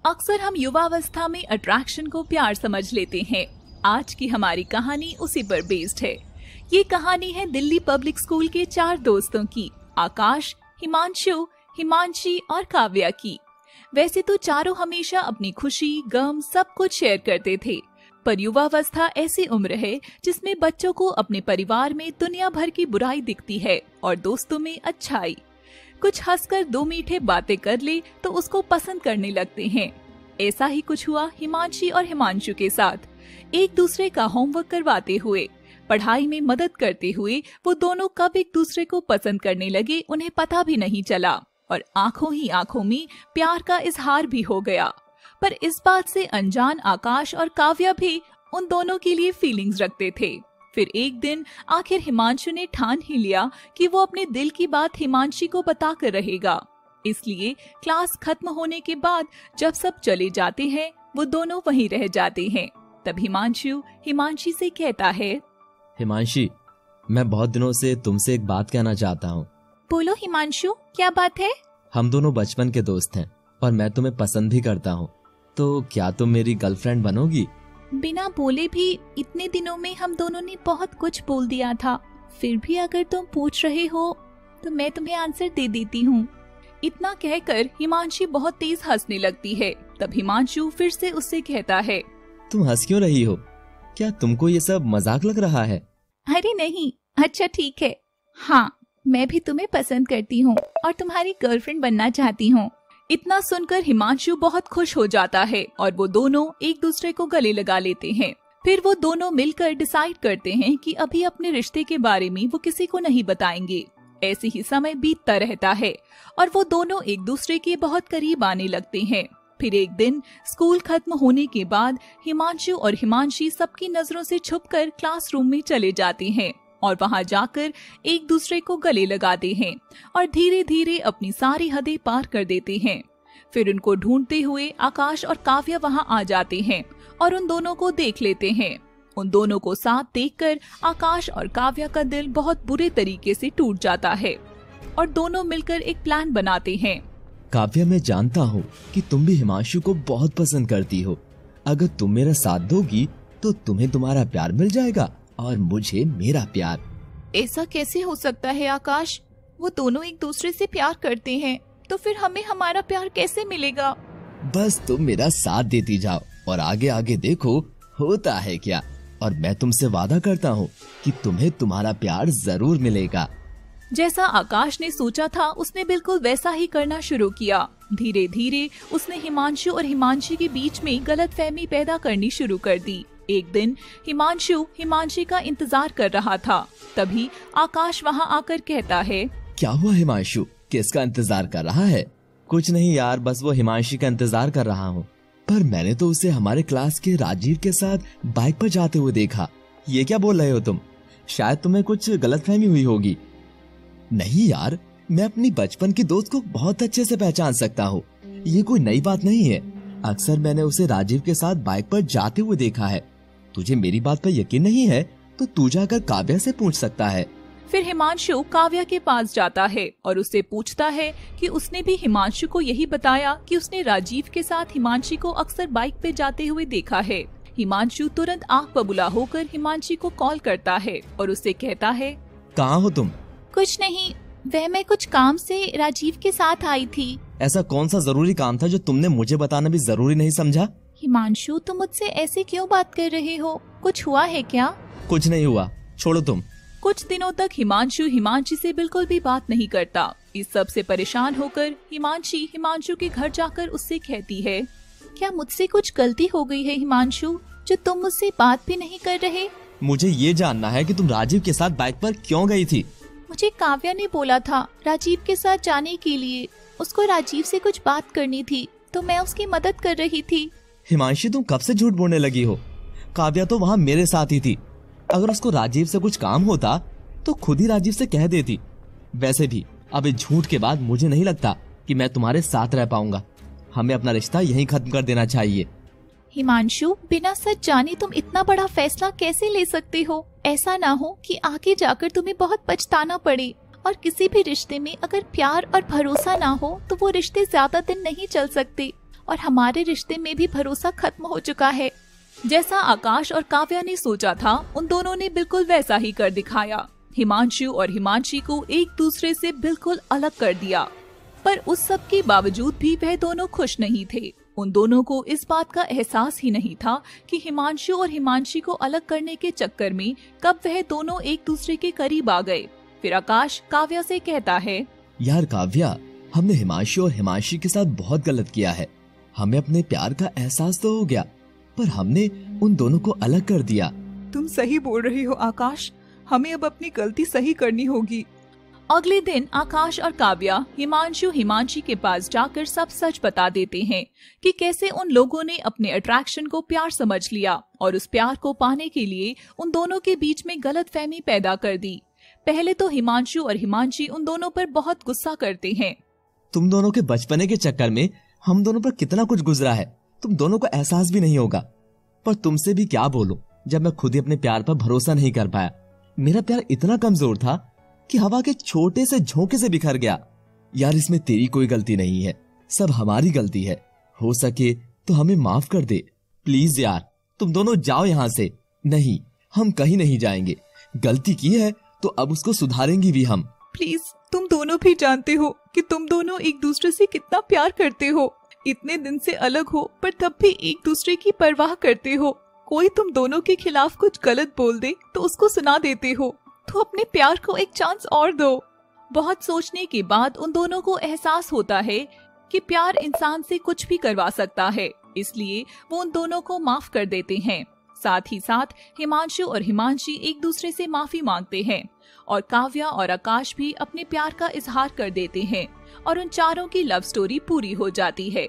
अक्सर हम युवावस्था में अट्रैक्शन को प्यार समझ लेते हैं। आज की हमारी कहानी उसी पर बेस्ड है। ये कहानी है दिल्ली पब्लिक स्कूल के 4 दोस्तों की, आकाश, हिमांशु, हिमांशी और काव्या की। वैसे तो चारों हमेशा अपनी खुशी, गम सब कुछ शेयर करते थे, पर युवावस्था ऐसी उम्र है जिसमें बच्चों को अपने परिवार में दुनिया भर की बुराई दिखती है और दोस्तों में अच्छाई। कुछ हंसकर 2 मीठे बातें कर ले तो उसको पसंद करने लगते हैं। ऐसा ही कुछ हुआ हिमांशी और हिमांशु के साथ। एक दूसरे का होमवर्क करवाते हुए, पढ़ाई में मदद करते हुए वो दोनों कब एक दूसरे को पसंद करने लगे उन्हें पता भी नहीं चला और आंखों ही आंखों में प्यार का इजहार भी हो गया। पर इस बात से अनजान आकाश और काव्या भी उन दोनों के लिए फीलिंग्स रखते थे। फिर एक दिन आखिर हिमांशु ने ठान ही लिया कि वो अपने दिल की बात हिमांशी को बता कर रहेगा। इसलिए क्लास खत्म होने के बाद जब सब चले जाते हैं वो दोनों वहीं रह जाते हैं। तब हिमांशु हिमांशी से कहता है, हिमांशी, मैं बहुत दिनों से तुमसे एक बात कहना चाहता हूँ। बोलो हिमांशु, क्या बात है? हम दोनों बचपन के दोस्त हैं और मैं तुम्हें पसंद भी करता हूँ, तो क्या तुम मेरी गर्लफ्रेंड बनोगी? बिना बोले भी इतने दिनों में हम दोनों ने बहुत कुछ बोल दिया था। फिर भी अगर तुम पूछ रहे हो तो मैं तुम्हें आंसर दे देती हूँ। इतना कहकर हिमांशी बहुत तेज हंसने लगती है। तब हिमांशु फिर से उससे कहता है, तुम हंस क्यों रही हो? क्या तुमको ये सब मजाक लग रहा है? अरे नहीं, अच्छा ठीक है। हाँ, मैं भी तुम्हें पसंद करती हूँ और तुम्हारी गर्लफ्रेंड बनना चाहती हूँ। इतना सुनकर हिमांशु बहुत खुश हो जाता है और वो दोनों एक दूसरे को गले लगा लेते हैं। फिर वो दोनों मिलकर डिसाइड करते हैं कि अभी अपने रिश्ते के बारे में वो किसी को नहीं बताएंगे। ऐसे ही समय बीतता रहता है और वो दोनों एक दूसरे के बहुत करीब आने लगते हैं। फिर एक दिन स्कूल खत्म होने के बाद हिमांशु और हिमांशी सबकी नजरों से छुपकर क्लासरूम में चले जाते हैं और वहां जाकर एक दूसरे को गले लगाते हैं और धीरे धीरे अपनी सारी हदें पार कर देते हैं। फिर उनको ढूंढते हुए आकाश और काव्या वहां आ जाते हैं और उन दोनों को देख लेते हैं। उन दोनों को साथ देखकर आकाश और काव्या का दिल बहुत बुरे तरीके से टूट जाता है और दोनों मिलकर एक प्लान बनाते हैं। काव्या, मैं जानता हूँ कि तुम भी हिमांशु को बहुत पसंद करती हो। अगर तुम मेरा साथ दोगी तो तुम्हें तुम्हारा प्यार मिल जाएगा और मुझे मेरा प्यार। ऐसा कैसे हो सकता है आकाश? वो दोनों एक दूसरे से प्यार करते हैं तो फिर हमें हमारा प्यार कैसे मिलेगा? बस तुम मेरा साथ देती जाओ और आगे आगे देखो होता है क्या। और मैं तुमसे वादा करता हूँ कि तुम्हें तुम्हारा प्यार जरूर मिलेगा। जैसा आकाश ने सोचा था उसने बिल्कुल वैसा ही करना शुरू किया। धीरे धीरे उसने हिमांशु और हिमांशी के बीच में गलतफहमी पैदा करनी शुरू कर दी। एक दिन हिमांशु हिमांशी का इंतजार कर रहा था। तभी आकाश वहां आकर कहता है, क्या हुआ हिमांशु, किसका इंतजार कर रहा है? कुछ नहीं यार, बस वो हिमांशी का इंतजार कर रहा हूँ। पर मैंने तो उसे हमारे क्लास के राजीव के साथ बाइक पर जाते हुए देखा। ये क्या बोल रहे हो तुम? शायद तुम्हें कुछ गलतफहमी हुई होगी। नहीं यार, मैं अपनी बचपन की दोस्त को बहुत अच्छे से पहचान सकता हूँ। ये कोई नई बात नहीं है। अक्सर मैंने उसे राजीव के साथ बाइक पर जाते हुए देखा है। तुझे मेरी बात पर यकीन नहीं है तो तू जाकर काव्या से पूछ सकता है। फिर हिमांशु काव्या के पास जाता है और उससे पूछता है कि उसने भी हिमांशु को यही बताया कि उसने राजीव के साथ हिमांशी को अक्सर बाइक पे जाते हुए देखा है। हिमांशु तुरंत आंख बबूला होकर हिमांशी को कॉल करता है और उससे कहता है, कहाँ हो तुम? कुछ नहीं, वह मैं कुछ काम से राजीव के साथ आई थी। ऐसा कौन सा जरूरी काम था जो तुमने मुझे बताना भी जरूरी नहीं समझा? हिमांशु, तुम मुझसे ऐसे क्यों बात कर रहे हो? कुछ हुआ है क्या? कुछ नहीं हुआ, छोड़ो तुम। कुछ दिनों तक हिमांशु हिमांशी से बिल्कुल भी बात नहीं करता। इस सब से परेशान होकर हिमांशी हिमांशु के घर जाकर उससे कहती है, क्या मुझसे कुछ गलती हो गई है हिमांशु, जो तुम मुझसे बात भी नहीं कर रहे? मुझे ये जानना है कि तुम राजीव के साथ बाइक पर क्यों गई थी? मुझे काव्या ने बोला था राजीव के साथ जाने के लिए। उसको राजीव से कुछ बात करनी थी तो मैं उसकी मदद कर रही थी। हिमांशी, तुम कब से झूठ बोलने लगी हो? काव्या तो वहाँ मेरे साथ ही थी। अगर उसको राजीव से कुछ काम होता तो खुद ही राजीव से कह देती। वैसे भी अब इस झूठ के बाद मुझे नहीं लगता कि मैं तुम्हारे साथ रह पाऊंगा। हमें अपना रिश्ता यहीं खत्म कर देना चाहिए। हिमांशु, बिना सच जाने तुम इतना बड़ा फैसला कैसे ले सकते हो? ऐसा ना हो कि आगे जाकर तुम्हें बहुत पछताना पड़े। और किसी भी रिश्ते में अगर प्यार और भरोसा ना हो तो वो रिश्ते ज्यादा दिन नहीं चल सकते और हमारे रिश्ते में भी भरोसा खत्म हो चुका है। जैसा आकाश और काव्या ने सोचा था, उन दोनों ने बिल्कुल वैसा ही कर दिखाया। हिमांशु और हिमांशी को एक दूसरे से बिल्कुल अलग कर दिया। पर उस सब के बावजूद भी वह दोनों खुश नहीं थे। उन दोनों को इस बात का एहसास ही नहीं था कि हिमांशु और हिमांशी को अलग करने के चक्कर में कब वह दोनों एक दूसरे के करीब आ गए। फिर आकाश काव्या से कहता है, यार काव्या, हमने हिमांशु और हिमांशी के साथ बहुत गलत किया है। हमें अपने प्यार का एहसास तो हो गया, पर हमने उन दोनों को अलग कर दिया। तुम सही बोल रही हो आकाश, हमें अब अपनी गलती सही करनी होगी। अगले दिन आकाश और काव्या हिमांशु हिमांशी के पास जाकर सब सच बता देते हैं कि कैसे उन लोगों ने अपने अट्रैक्शन को प्यार समझ लिया और उस प्यार को पाने के लिए उन दोनों के बीच में गलतफहमी पैदा कर दी। पहले तो हिमांशु और हिमांशी उन दोनों पर बहुत गुस्सा करते हैं। तुम दोनों के बचपने के चक्कर में हम दोनों पर कितना कुछ गुजरा है, तुम दोनों को एहसास भी नहीं होगा। पर तुमसे भी क्या बोलूं, जब मैं खुद ही अपने प्यार पर भरोसा नहीं कर पाया। मेरा प्यार इतना कमजोर था कि हवा के छोटे से झोंके से बिखर गया। यार इसमें तेरी कोई गलती नहीं है, सब हमारी गलती है। हो सके तो हमें माफ कर दे प्लीज यार। तुम दोनों जाओ यहाँ से। नहीं, हम कहीं नहीं जाएंगे। गलती की है तो अब उसको सुधारेंगे भी हम। प्लीज, तुम दोनों भी जानते हो कि तुम दोनों एक दूसरे से कितना प्यार करते हो। इतने दिन से अलग हो पर तब भी एक दूसरे की परवाह करते हो। कोई तुम दोनों के खिलाफ कुछ गलत बोल दे तो उसको सुना देते हो। तो अपने प्यार को एक चांस और दो। बहुत सोचने के बाद उन दोनों को एहसास होता है कि प्यार इंसान से कुछ भी करवा सकता है, इसलिए वो उन दोनों को माफ कर देते हैं। साथ ही साथ हिमांशु और हिमांशी एक दूसरे से माफी मांगते हैं और काव्या और आकाश भी अपने प्यार का इजहार कर देते हैं और उन चारों की लव स्टोरी पूरी हो जाती है।